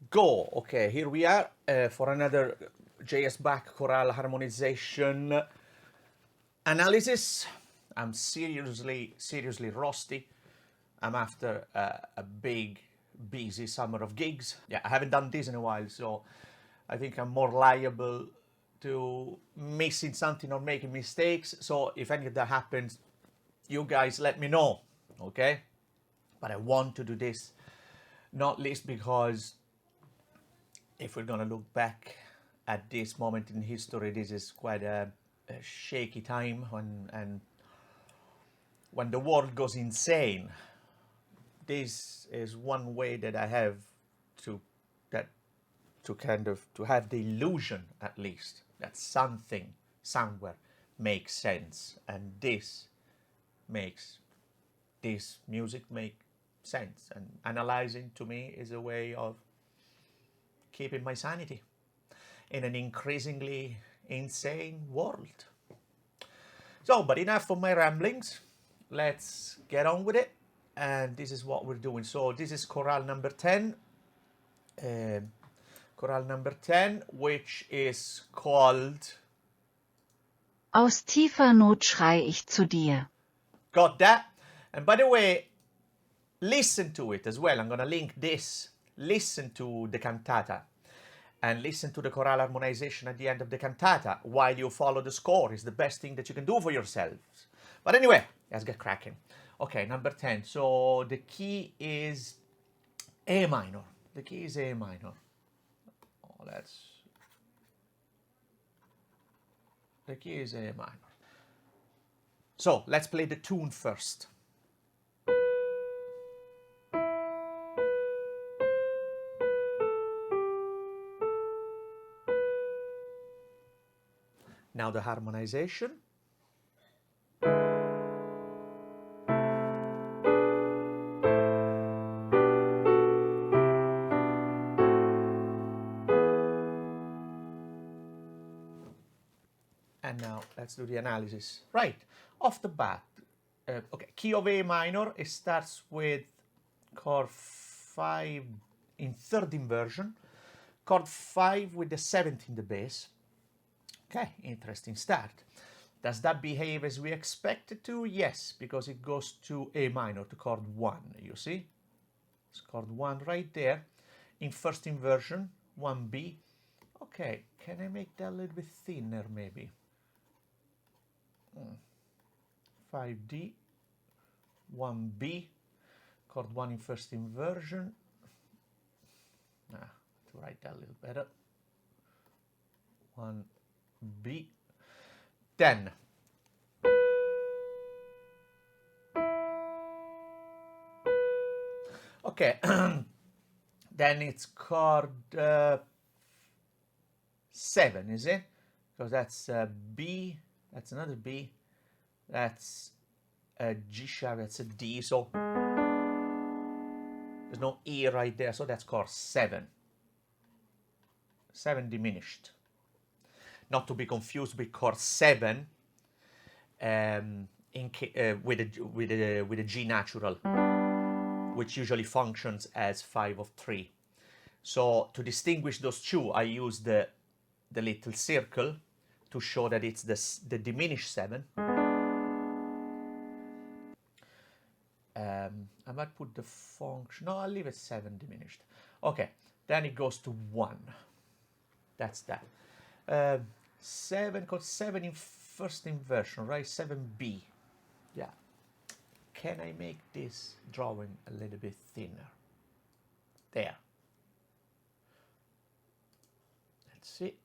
Go. Okay, here we are for another S Bach chorale harmonization analysis. I'm seriously rusty. I'm after a big, busy summer of gigs. Yeah, I haven't done this in a while, so I think I'm more liable to missing something or making mistakes. So if any of that happens, you guys let me know, okay? But I want to do this, not least because if we're going to look back at this moment in history, this is quite a shaky time when the world goes insane. This is one way that I have to that to kind of to have the illusion, at least, that something somewhere makes sense, and this makes this music make sense. And analyzing to me is a way of keeping my sanity in an increasingly insane world. So, but enough of my ramblings. Let's get on with it. And this is what we're doing. So this is chorale number 10. Chorale number 10, which is called... Aus tiefer Not schrei ich zu dir. Got that? And by the way, listen to it as well. I'm going to link this. Listen to the cantata. And listen to the chorale harmonization at the end of the cantata while you follow the score. Is the best thing that you can do for yourselves. But anyway, let's get cracking. Okay, number 10. So the key is A minor. The key is A minor. Oh, the key is A minor. So let's play the tune first. Now the harmonization. And now let's do the analysis. Right, off the bat. Okay, key of A minor, it starts with chord 5 in third inversion, chord 5 with the 7th in the bass. Okay, interesting start. Does that behave as we expect it to? Yes, because it goes to A minor, to chord 1, you see? It's chord 1 right there, in first inversion, 1B. Okay, can I make that a little bit thinner maybe? 5D, 1B, chord 1 in first inversion. To write that a little better. 1B. Then okay, then it's chord 7, is it? Because that's B, that's another B, that's a G sharp, that's a D, so there's no E right there, so that's chord 7. 7 diminished. Not to be confused with chord 7 with a G natural, which usually functions as 5 of 3. So to distinguish those two, I use the little circle to show that it's the diminished 7. I might put the function, no, I'll leave it 7 diminished. Okay, then it goes to 1. That's that. 7, chord 7 in first inversion, right? 7B. Yeah. Can I make this drawing a little bit thinner? There. Let's see,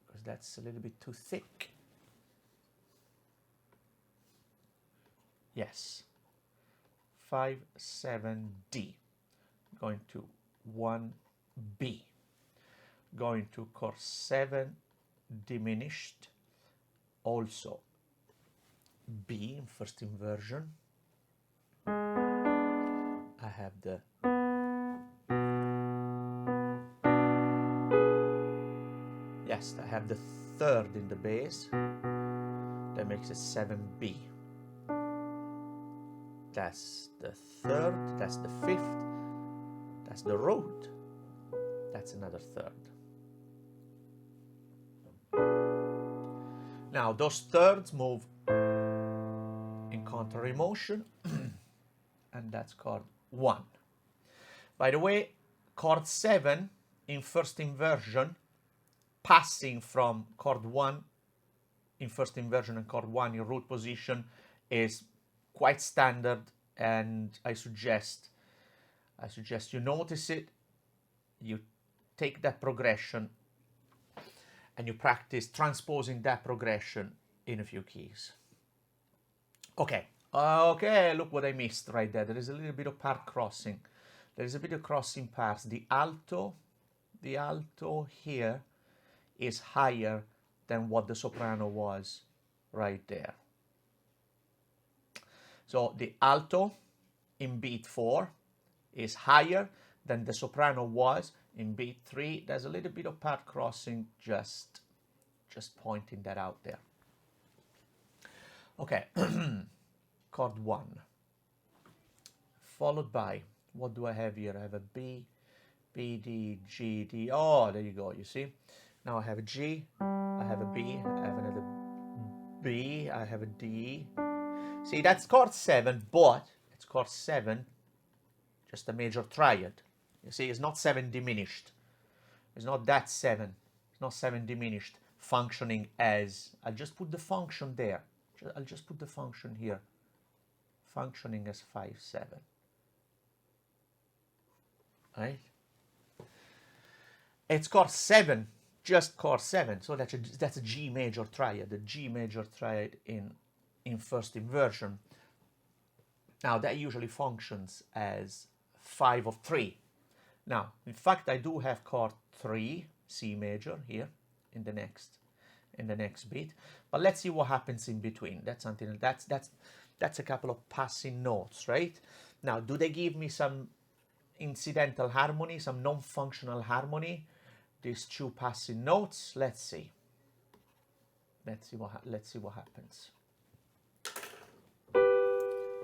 because that's a little bit too thick. Yes. 5, 7D. Going to 1B. Going to chord 7 diminished, also B in first inversion. I have the yes, I have the third in the bass. That makes it 7B. That's the third, that's the fifth, that's the root. that's another third. Now those thirds move in contrary motion, and that's chord 1. By the way, chord 7 in first inversion, passing from chord 1 in first inversion and chord 1 in root position is quite standard, and I suggest you notice it, you take that progression and you practice transposing that progression in a few keys. Okay, look what I missed right there. There is a little bit of part crossing. There is a bit of crossing parts. The alto here is higher than what the soprano was right there. So the alto in beat 4 is higher than the soprano was in beat 3. There's a little bit of part crossing, just pointing that out there. Okay, chord 1, followed by, what do I have here? I have a B, B, D, G, D. Oh, there you go, you see? Now I have a G, I have a B, I have another B, I have a D. See, that's chord 7, but it's chord 7, just a major triad. You see, it's not 7 diminished. It's not that 7. It's not 7 diminished, functioning as, I'll just put the function there. I'll just put the function here, functioning as 5/7. Right? It's chord 7, just chord 7. So that's a G major triad, the G major triad in first inversion. Now that usually functions as 5 of 3. Now, in fact, I do have chord 3, C major here in the next beat. But let's see what happens in between. That's a couple of passing notes, right? Now, do they give me some incidental harmony, some non-functional harmony? These two passing notes. Let's see. Let's see what happens.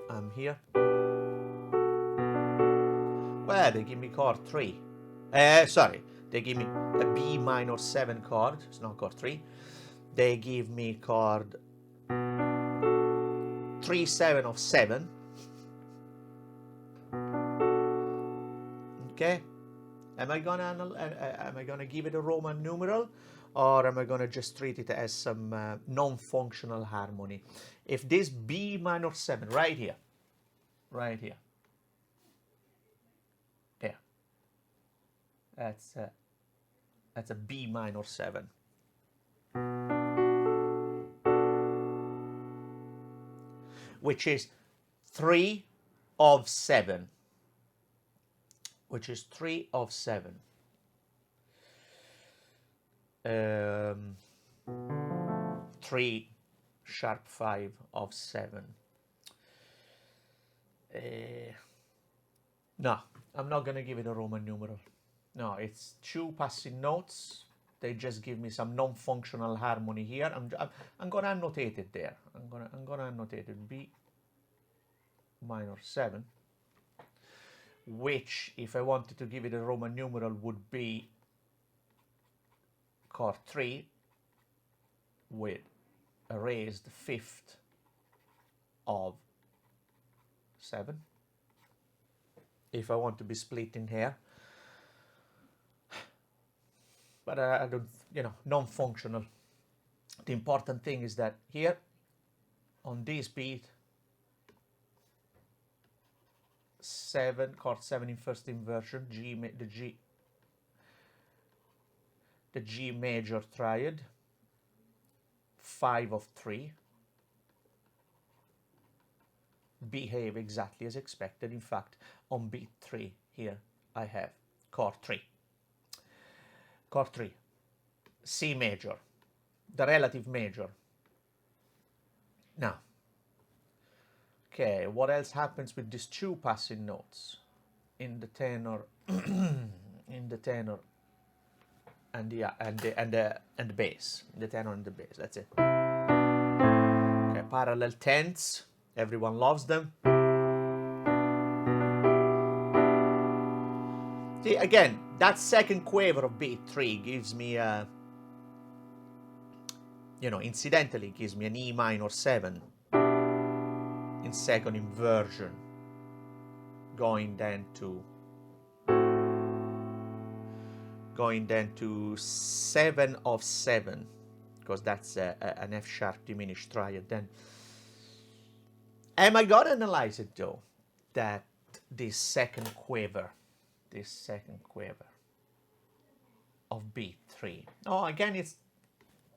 I'm here. Well, they give me chord 3. Sorry, they give me a B minor 7 chord. It's not chord 3. They give me chord 3/7 of 7. Okay. Am I gonna give it a Roman numeral, or am I gonna just treat it as some non-functional harmony? If this B minor 7 right here, there, that's a B minor 7. Which is 3 of 7. Which is 3 of 7. 3 sharp 5 of 7. No, I'm not gonna give it a Roman numeral. No, it's two passing notes. They just give me some non-functional harmony here. I'm gonna annotate it there. I'm gonna annotate it B minor 7, which, if I wanted to give it a Roman numeral, would be chord 3 with a raised 5th of 7. If I want to be split in here. But I don't, non-functional. The important thing is that here, on this beat, 7, chord 7 in first inversion, the G major triad, 5 of 3, behave exactly as expected. In fact, on beat 3 here, I have chord 3. Chord 3, C major, the relative major. Now, okay, what else happens with these two passing notes in the tenor, and the bass, the tenor and the bass? That's it. Okay, parallel tenths, everyone loves them. again, that second quaver of beat 3 gives me a, incidentally gives me an E minor 7 in second inversion, going then to 7 of 7, because that's an F sharp diminished triad. Then am I gonna analyze it though, that this second quaver of B3? Oh, again,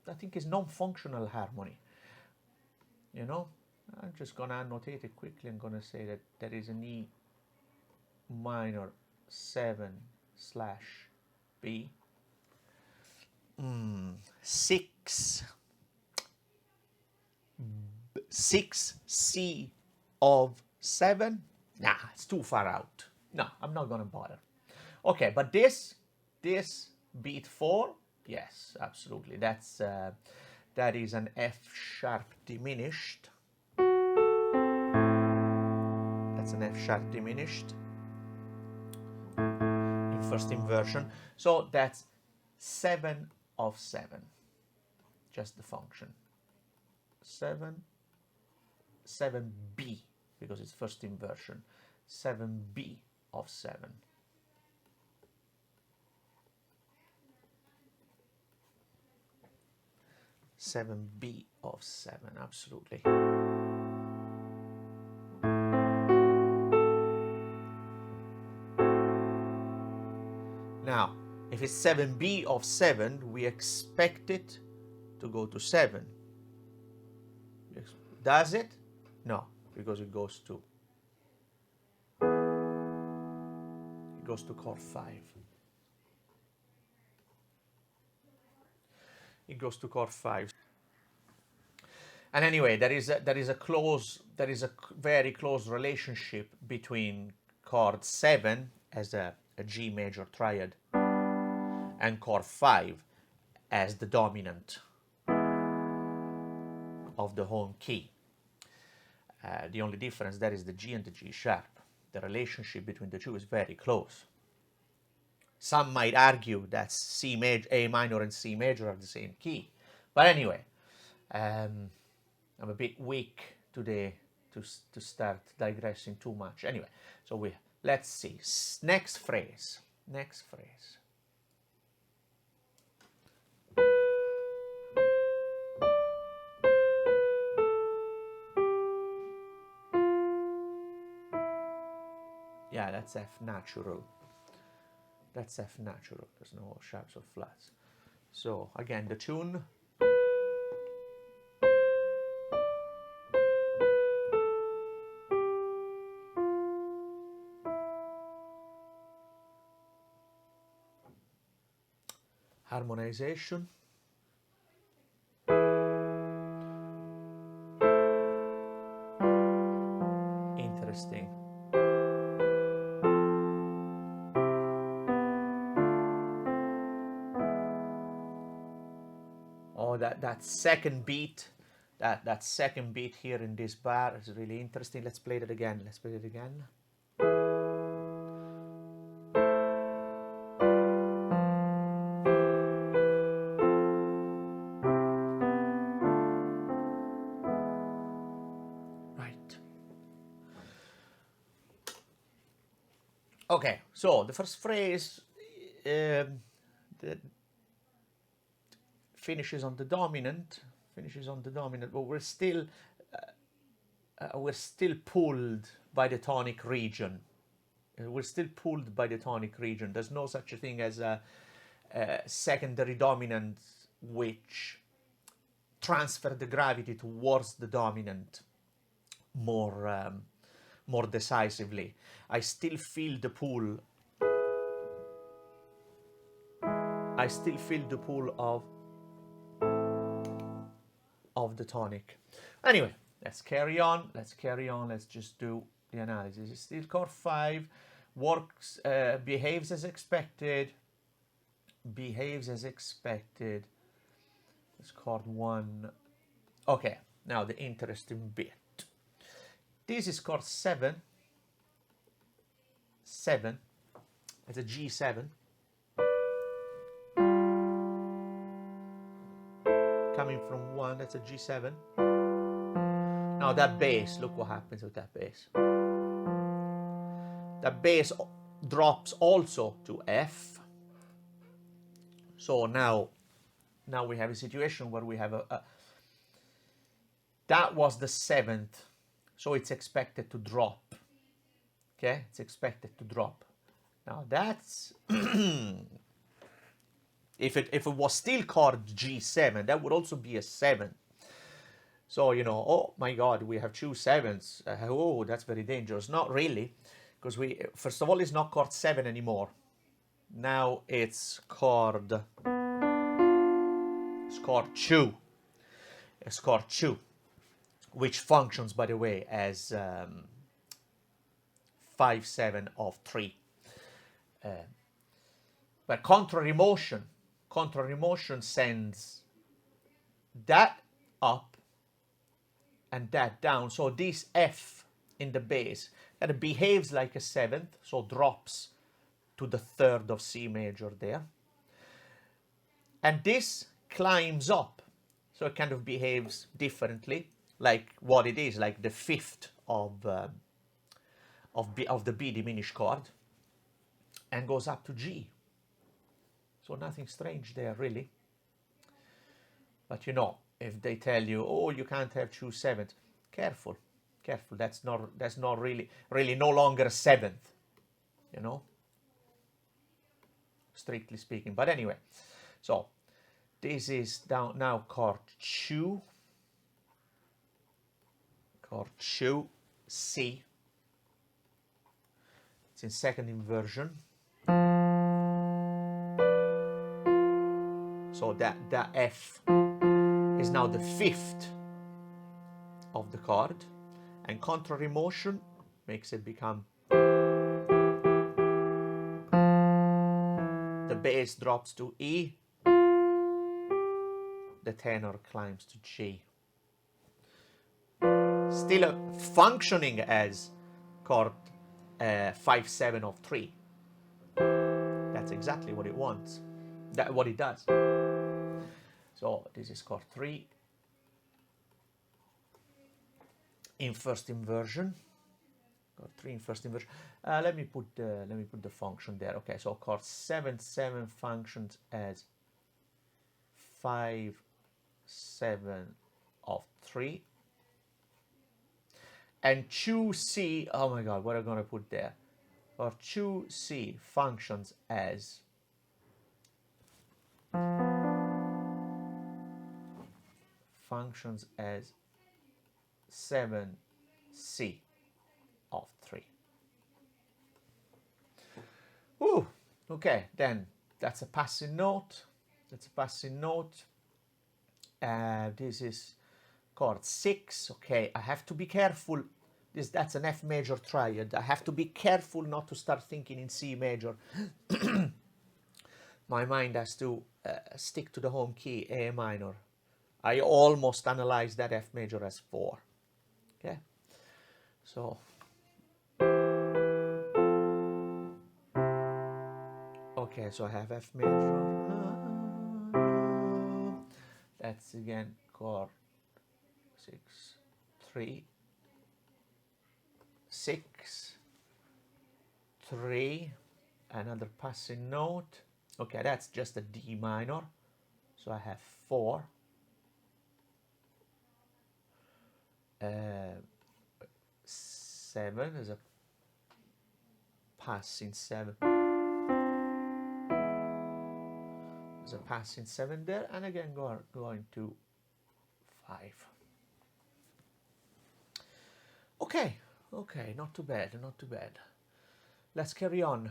I think it's non-functional harmony. I'm just gonna annotate it quickly. I'm gonna say that there is an E minor 7 slash B, 6 C of 7. Nah, it's too far out. No, I'm not gonna bother. Okay, but this beat 4, yes, absolutely. That is an F sharp diminished. That's an F sharp diminished in first inversion. So that's 7 of 7, just the function. 7B, because it's first inversion. 7B of 7. Seven B of 7, absolutely. Now, if it's 7B of 7, we expect it to go to 7. Does it? No, because it goes to chord 5. It goes to chord 5. And anyway, there is a very close relationship between chord 7 as a G major triad and chord 5 as the dominant of the home key. The only difference there is the G and the G sharp. The relationship between the two is very close. Some might argue that C major, A minor and C major are the same key. But anyway, I'm a bit weak today to start digressing too much. Anyway, so let's see. Next phrase. Yeah, that's F natural. That's F natural. There's no sharps or flats. So again, the tune. Harmonization. Interesting. Oh, that second beat, that second beat here in this bar is really interesting. Let's play that again. Right. Okay, so the first phrase finishes on the dominant, but we're still pulled by the tonic region. There's no such a thing as a secondary dominant which transfer the gravity towards the dominant more decisively. I still feel the pull. Of the tonic. Anyway, let's carry on. Let's just do the analysis. It's still chord 5, works, behaves as expected. It's chord 1. Okay, now the interesting bit. This is chord 7. It's a G7. Coming from 1, that's a G7. Now that bass, look what happens with that bass. That bass drops also to F. So now we have a situation where we have that was the 7th, so it's expected to drop. Okay, it's expected to drop. Now that's if it was still chord G7, that would also be a 7. So, you know, oh my God, we have 2 7s. Oh, that's very dangerous. Not really, because first of all, it's not chord 7 anymore. Now it's chord 2. It's chord 2, which functions, by the way, as 5/7 of 3. But contrary motion sends that up and that down. So this F in the bass that behaves like a 7th, so drops to the 3rd of C major there. And this climbs up, so it kind of behaves differently, like what it is, like the 5th of the B diminished chord, and goes up to G. So nothing strange there, really. But you know, if they tell you, oh, you can't have 2 7ths, careful. That's not really no longer a 7th, you know, strictly speaking. But anyway, so this is down now chord 2, C. It's in second inversion. So that F is now the 5th of the chord, and contrary motion makes it become, the bass drops to E, the tenor climbs to G. Still functioning as chord 5/7 of 3. That's exactly what it wants. What it does. So this is chord 3 in first inversion. Chord 3 in first inversion. Let me put the function there. Okay, so chord 7/7 functions as 5/7 of 3. And 2C, oh my God, what am I going to put there? Or 2C functions as 7C of 3. Ooh, okay, then that's a passing note. This is chord 6. Okay, I have to be careful. That's an F major triad. I have to be careful not to start thinking in C major. My mind has to stick to the home key, A minor. I almost analyzed that F major as 4. Okay, so so I have F major. That's again chord 6, 3, 6, 3, another passing note. Okay, that's just a D minor. So I have 4. 7 is a passing 7. There's a passing 7 there, and again going to 5. Okay, not too bad. Let's carry on.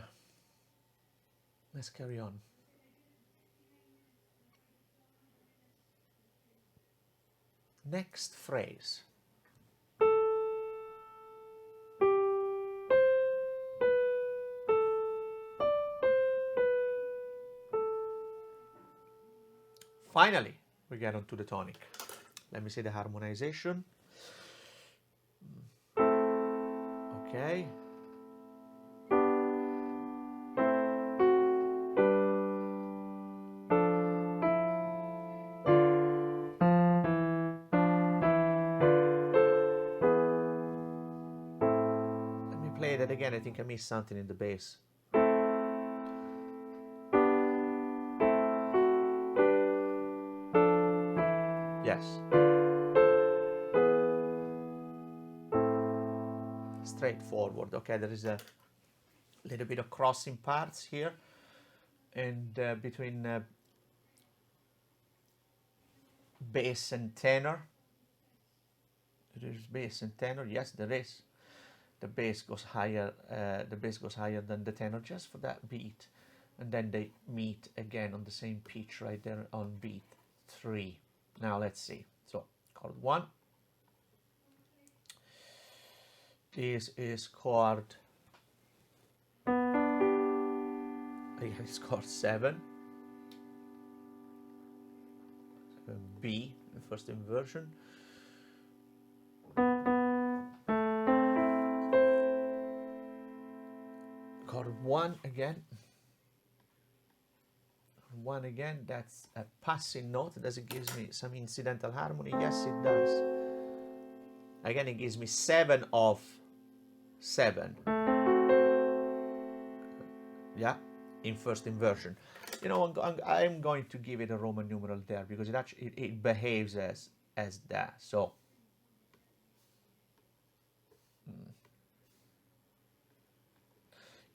Next phrase. Finally, we get onto the tonic. Let me see the harmonization. Okay. say that again. I think I missed something in the bass. Yes. Straightforward. Okay, there is a little bit of crossing parts here, and between bass and tenor. There is bass and tenor. Yes, there is. The bass goes higher. The bass goes higher than the tenor just for that beat, and then they meet again on the same pitch right there on beat 3. Now let's see. So chord 1. This is chord. It's chord 7. B, the first inversion. Chord 1 again. 1 again. That's a passing note. Does it give me some incidental harmony? Yes, it does. Again, it gives me 7 of 7. Yeah, in first inversion. You know, I'm going to give it a Roman numeral there because it actually it behaves as that. So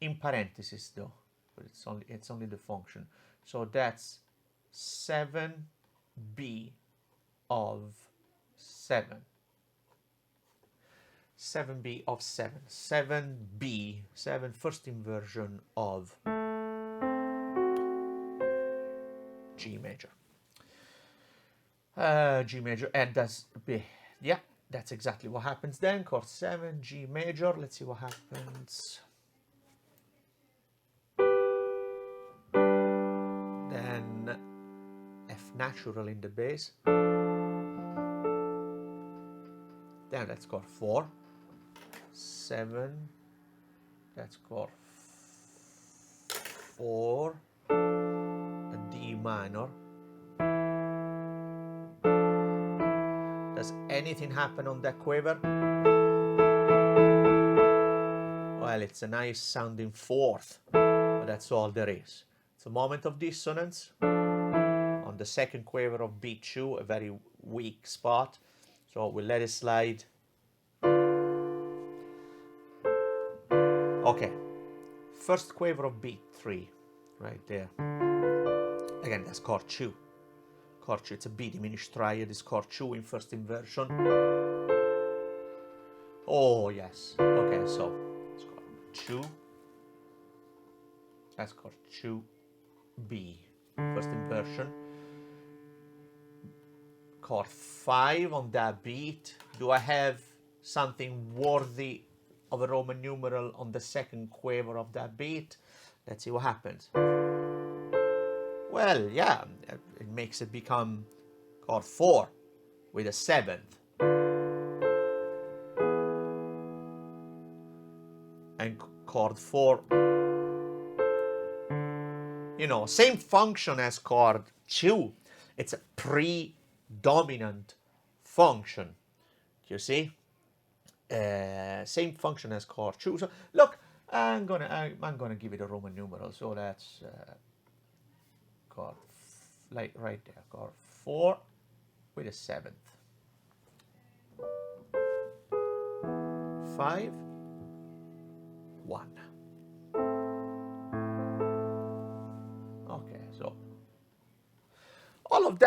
in parentheses though, but it's only the function. So that's 7b of 7. 7b of 7. 7b, 7 first inversion of G major. G major, and that's B. Yeah, that's exactly what happens then. Chord 7, G major. Let's see what happens. Then F natural in the bass. Then that's chord 4. 7. That's chord 4. A D minor. Does anything happen on that quiver? Well, it's a nice sounding 4th, but that's all there is. It's a moment of dissonance on the second quiver of beat 2, a very weak spot. So we'll let it slide. Okay, first quiver of beat 3, right there. Again, that's chord 2. Chord 2, it's a B diminished triad, it's chord 2 in first inversion. Oh, yes. Okay, so it's chord 2. That's chord 2, B, first inversion. Chord 5 on that beat. Do I have something worthy of a Roman numeral on the second quiver of that beat? Let's see what happens. Well, yeah, it makes it become chord 4 with a 7th. And chord 4, you know, same function as chord 2. It's a predominant function. You see? Same function as chord 2. So look, I'm gonna give it a Roman numeral. So that's chord, like right there, chord 4 with a 7th. 5, 1. Okay, so all of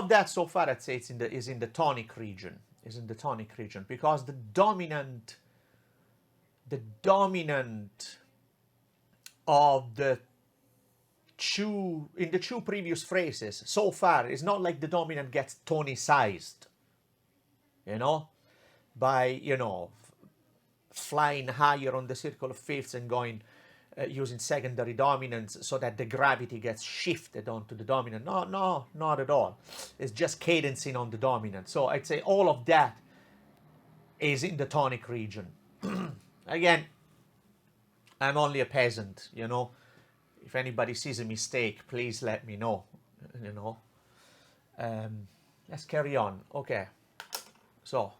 that so far, I'd say is in the tonic region. Is in the tonic region because the dominant of the two in the 2 previous phrases so far is not like the dominant gets tonicized, you know, by, you know, flying higher on the circle of fifths and going using secondary dominants so that the gravity gets shifted onto the dominant. No, not at all. It's just cadencing on the dominant. So I'd say all of that is in the tonic region. Again, I'm only a peasant, you know. If anybody sees a mistake, please let me know, you know. Let's carry on. Okay, so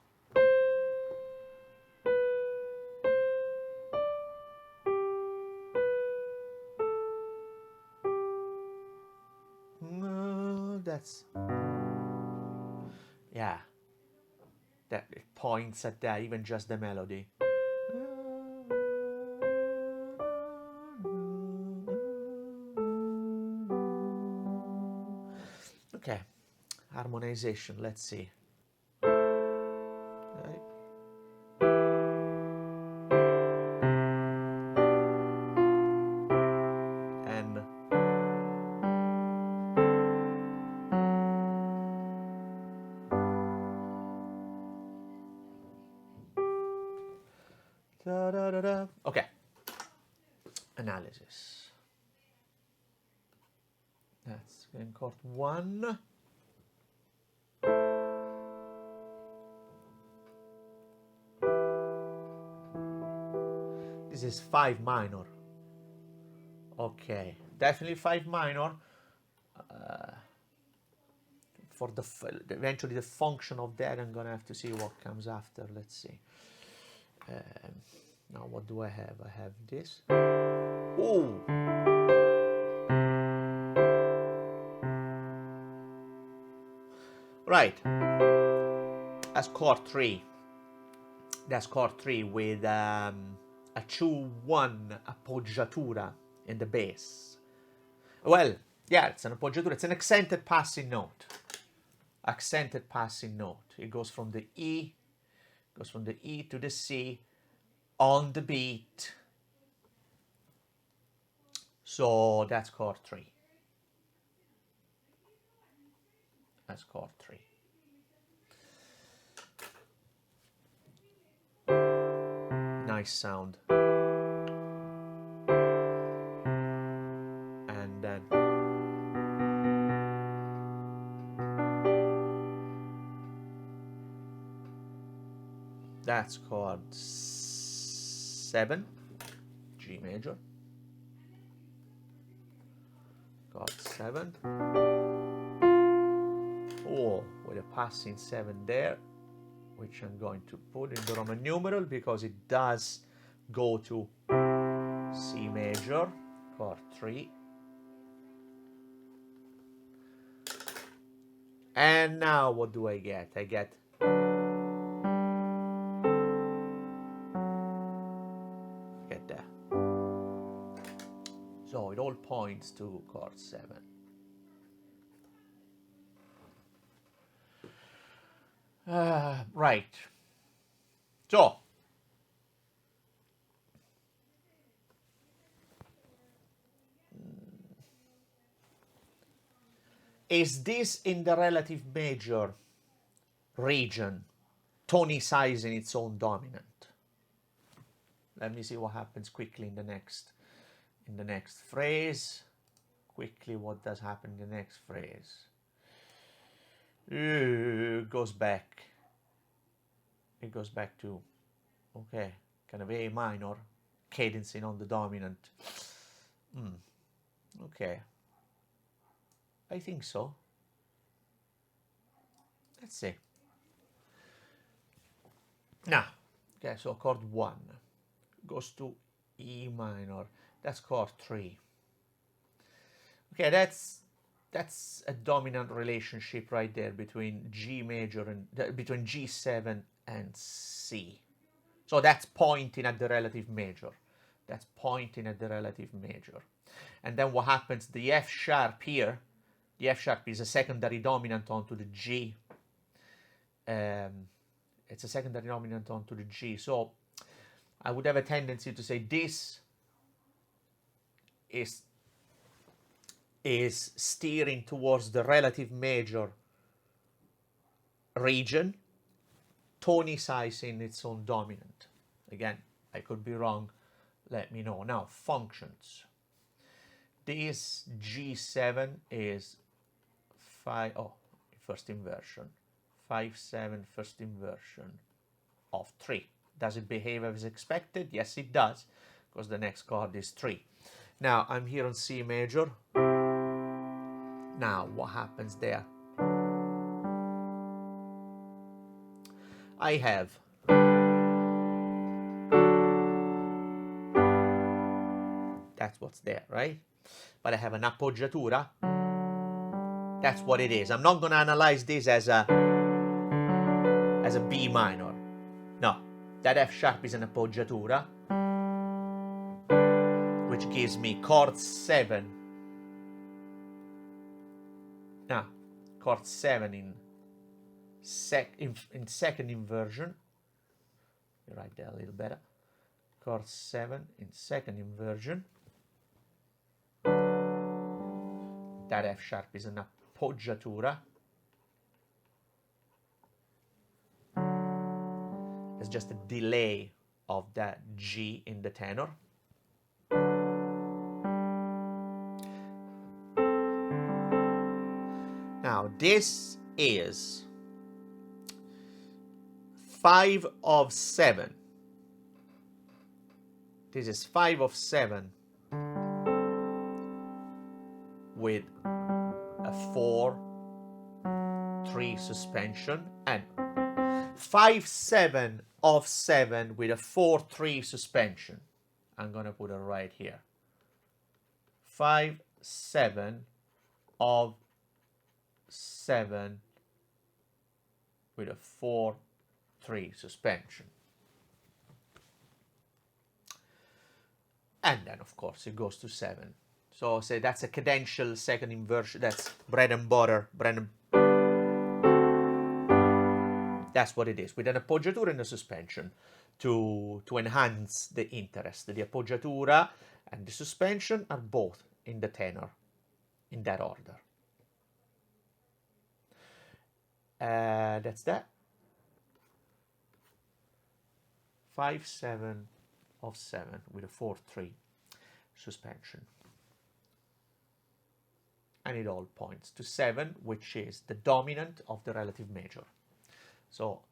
that's, yeah, that it points at that, even just the melody. Okay, harmonization, let's see. Right. And da, da, da, da. Okay, analysis. That's in chord 1. This is 5 minor. Okay, definitely 5 minor. For the eventually the function of that, I'm gonna have to see what comes after. Let's see. Now what do I have? I have this. Oh, right. That's chord 3. That's chord 3 with a 2-1 appoggiatura in the bass. Well, yeah, it's an appoggiatura. It's an accented passing note. Accented passing note. It goes from the E, to the C on the beat. So that's chord 3. That's chord 3. Nice sound. And then that's chord 7, G major. Chord 7. Oh, with a passing 7 there, which I'm going to put in the Roman numeral because it does go to C major, chord 3. And now what do I get? I get that. So it all points to chord 7. Right. So is this in the relative major region, tonicizing its own dominant? Let me see what happens quickly in the next phrase. Quickly, what does happen in the next phrase? It goes back. It goes back to, okay, kind of A minor, cadencing on the dominant. Okay. I think so. Let's see. Now, okay, so chord 1 goes to E minor. That's chord 3. Okay, that's a dominant relationship right there between G major and between G7 and C. So that's pointing at the relative major. That's pointing at the relative major. And then what happens? The F sharp here, the F sharp is a secondary dominant onto the G. It's a secondary dominant onto the G. So I would have a tendency to say this is steering towards the relative major region, tonicizing its own dominant. Again, I could be wrong. Let me know. Now, functions. This G7 is 5, first inversion. 5-7 first inversion of 3. Does it behave as expected? Yes, it does, because the next chord is 3. Now, I'm here on C major. Now, what happens there? I have that's what's there, right? But I have an appoggiatura That's what it is. I'm not going to analyze this as a B minor. No, that F sharp is an appoggiatura, which gives me chord 7. Now, chord 7 in second inversion. Write that a little better. Chord 7 in second inversion. That F sharp is an appoggiatura. It's just a delay of that G in the tenor. Now this is 5 of 7. This is 5 of 7 with a 4-3 suspension, and 5-7 of 7 with a 4-3 suspension. I'm gonna put it right here. 5-7 of 7 with a 4-3 suspension. And then of course it goes to 7. So say that's a cadential second inversion. That's bread and butter. That's what it is, with an appoggiatura and a suspension to enhance the interest. The appoggiatura and the suspension are both in the tenor, in that order. That's that. 5-7 of 7 with a 4-3 suspension. And it all points to 7, which is the dominant of the relative major. So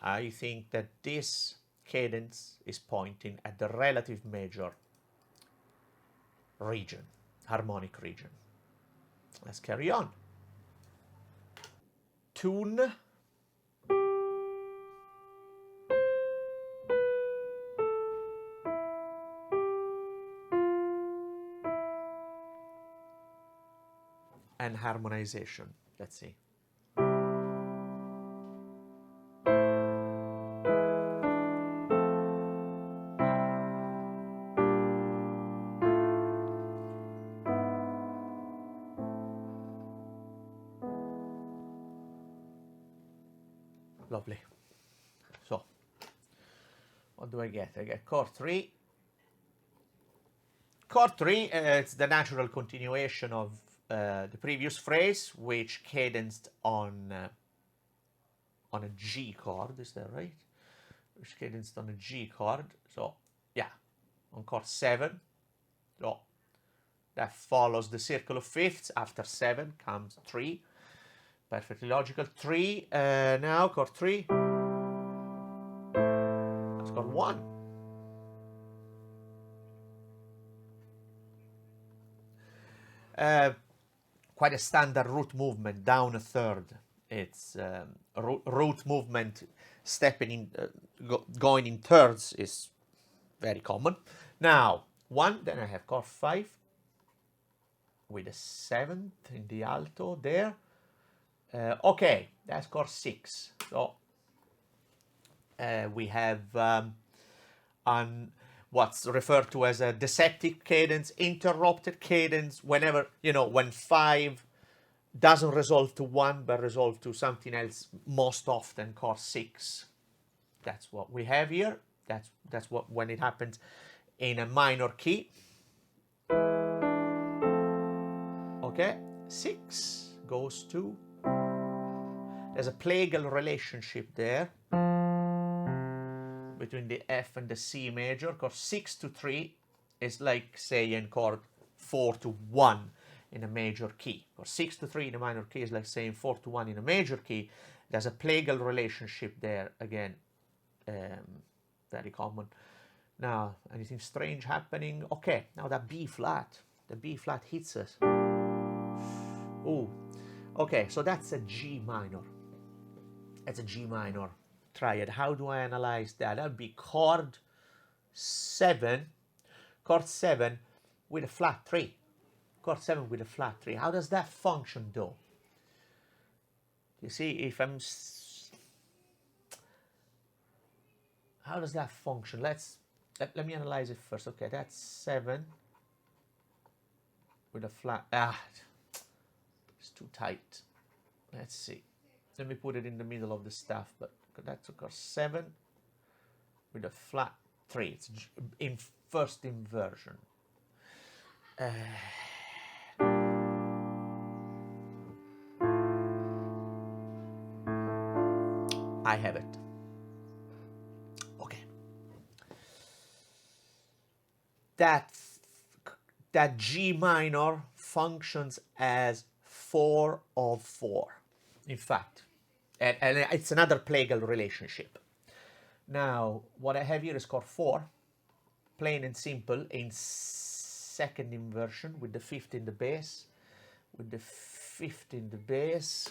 I think that this cadence is pointing at the relative major region, harmonic region. Let's carry on. Tune. And harmonization. Let's see. Lovely. So, what do I get? I get chord 3. Chord 3, it's the natural continuation of the previous phrase, which cadenced on a G chord. Is that right? Which cadenced on a G chord. So, yeah, on chord 7. So, that follows the circle of fifths. After 7 comes 3. Perfectly logical. 3. Now, chord 3. Let's chord 1. Quite a standard root movement, down a third. It's root movement, stepping in, going in thirds is very common. Now, 1, then I have chord 5 with a 7th in the alto there. Okay, that's chord 6. So we have on what's referred to as a deceptive cadence, interrupted cadence, whenever, you know, when 5 doesn't resolve to 1 but resolve to something else, most often chord 6. That's what we have here. That's what when it happens in a minor key. Okay, 6 goes to, there's a plagal relationship there between the F and the C major. Chord 6 to 3 is like saying chord 4 to 1 in a major key. Chord 6 to 3 in a minor key is like saying 4 to 1 in a major key. There's a plagal relationship there, again, very common. Now, anything strange happening? Okay, now that B flat, the B flat hits us. Oh, okay, so that's a G minor. That's a G minor triad. How do I analyze that? That would be chord 7 with a flat 3. Chord 7 with a flat 3. How does that function though? You see, if I'm... How does that function? Let me analyze it first. Okay, that's 7 with a flat... it's too tight. Let's see. Let me put it in the middle of the staff, but that took us 7 with a flat 3. It's in first inversion. I have it. Okay. That G minor functions as 4 of 4. In fact, and it's another plagal relationship. Now, what I have here is chord 4, plain and simple, in second inversion with the 5th in the bass, with the 5th in the bass.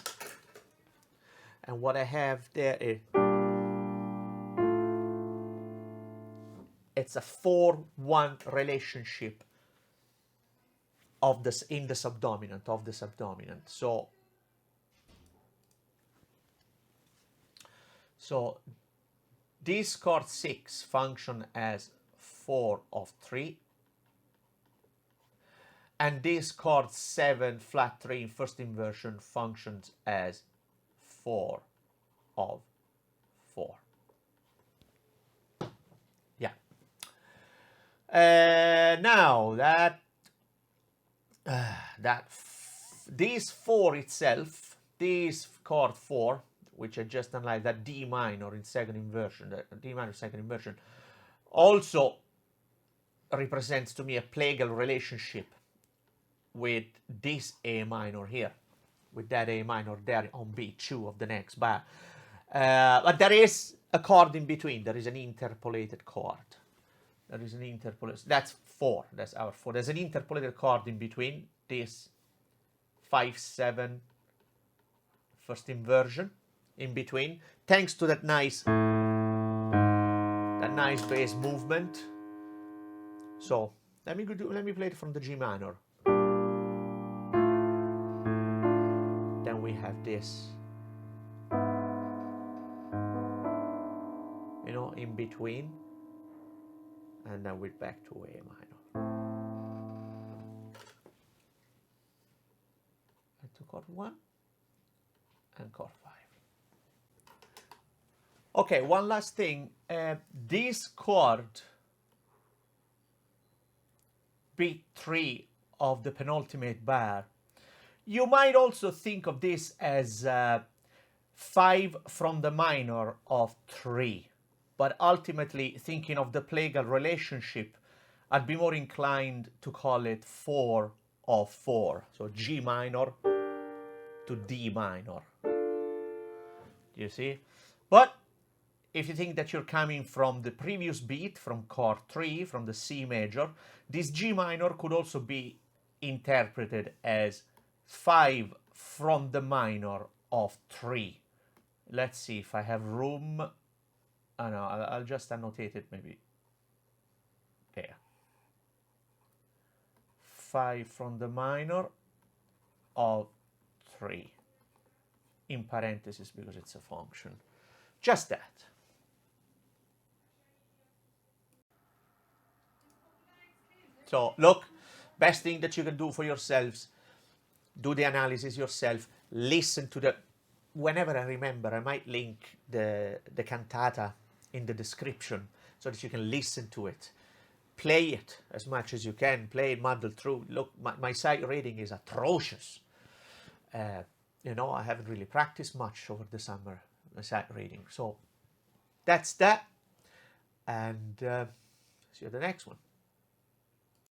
And what I have there is, it's a 4-1 relationship of this in the subdominant, of the subdominant. So this chord 6 function as 4 of 3, and this chord 7 flat 3 in first inversion functions as 4 of 4. Yeah. Now this 4 itself, this chord 4, which I just analyzed, that D minor in second inversion, the D minor second inversion, also represents to me a plagal relationship with this A minor here, with that A minor there on B2 of the next bar. But there is a chord in between. There is an interpolated chord. There is an interpolated. That's 4. That's our 4. There's an interpolated chord in between this 5-7 first inversion in between, thanks to that nice bass movement. So let me play it from the G minor. Then we have this, you know, in between, and then we're back to A minor. And to chord 1 and chord 5. Okay, one last thing. This chord, beat 3 of the penultimate bar, you might also think of this as 5 from the minor of 3. But ultimately, thinking of the plagal relationship, I'd be more inclined to call it 4 of 4. So G minor to D minor. You see? But if you think that you're coming from the previous beat, from chord 3, from the C major, this G minor could also be interpreted as 5 from the minor of 3. Let's see if I have room. Oh, no, I'll just annotate it maybe there. 5 from the minor of 3. In parentheses because it's a function. Just that. So look, best thing that you can do for yourselves, do the analysis yourself, listen to the, whenever I remember, I might link the cantata in the description so that you can listen to it. Play it as much as you can, play it muddle through. Look, my sight reading is atrocious. You know, I haven't really practiced much over the summer, my sight reading. So that's that, and see you at the next one.